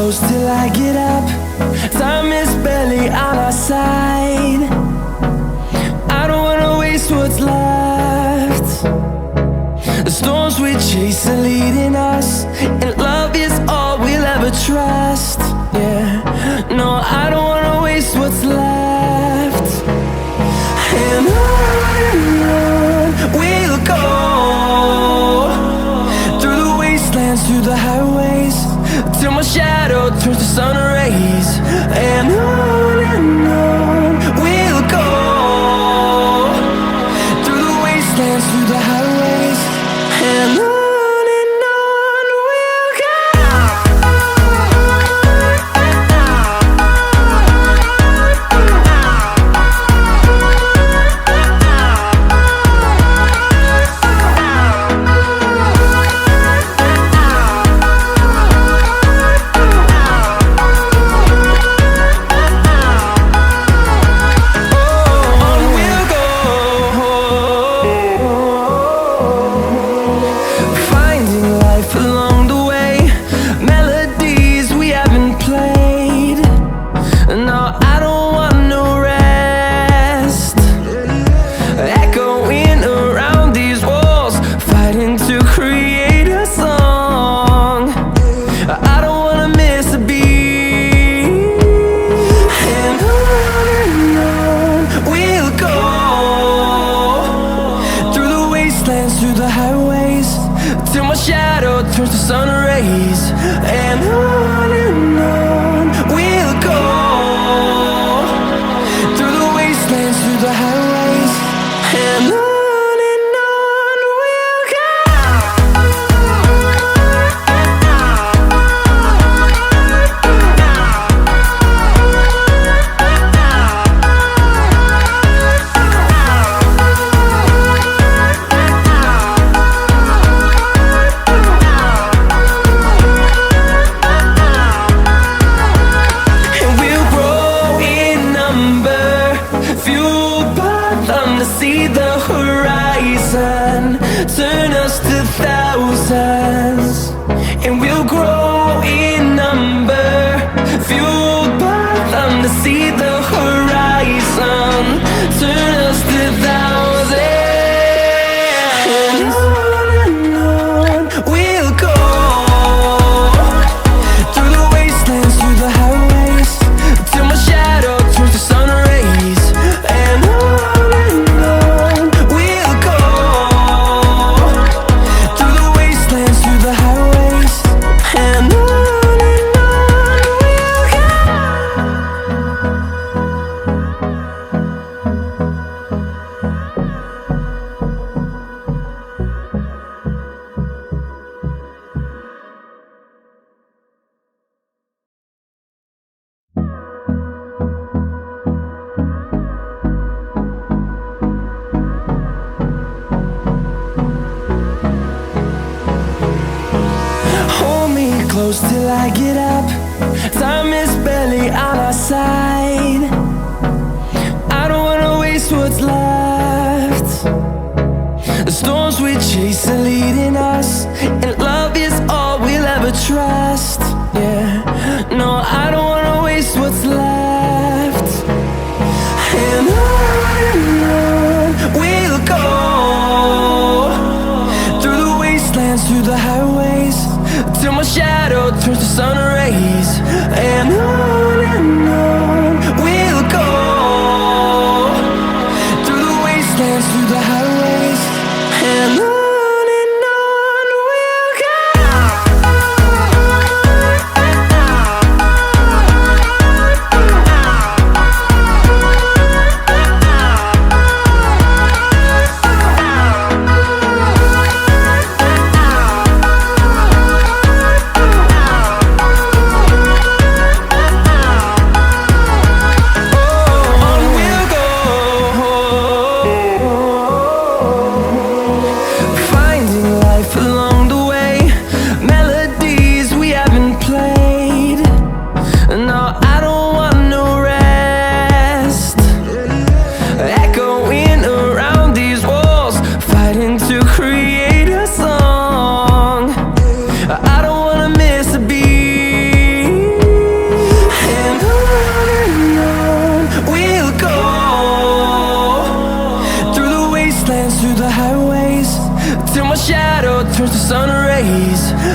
close till I get up. Time is barely on our side. I don't wanna waste what's left. The storms we chase are leading us, and love is all we'll ever trust. Yeah, no, I don't wanna waste what's left. And on we'll go, through the wastelands, through the highways, till my shadow turns to sun rays. And on we'll go, through the wastelands, through the highways, and on. Through the highways, till my shadow turns to sun rays. And on we'll go, through the wastelands, through the highways, and on. See the horizon turn us to thousands, and we'll grow in number, fueled by them to see the horizon turn us to thousands. And on we'll go, through the wastelands, through the highways, till my shadow turns to sun rays. And on close till I get up. Time is barely on our side. I don't wanna waste what's left. The storms we chase are leading us, and love is all we'll ever trust. Yeah, no, I don't wanna waste what's left. And on we'll go, through the wastelands, through the highways, till my shadow turns to sun rays. And on we'll go, through the wastelands, through the highways, and on. We'll go. shadow turns to sun rays.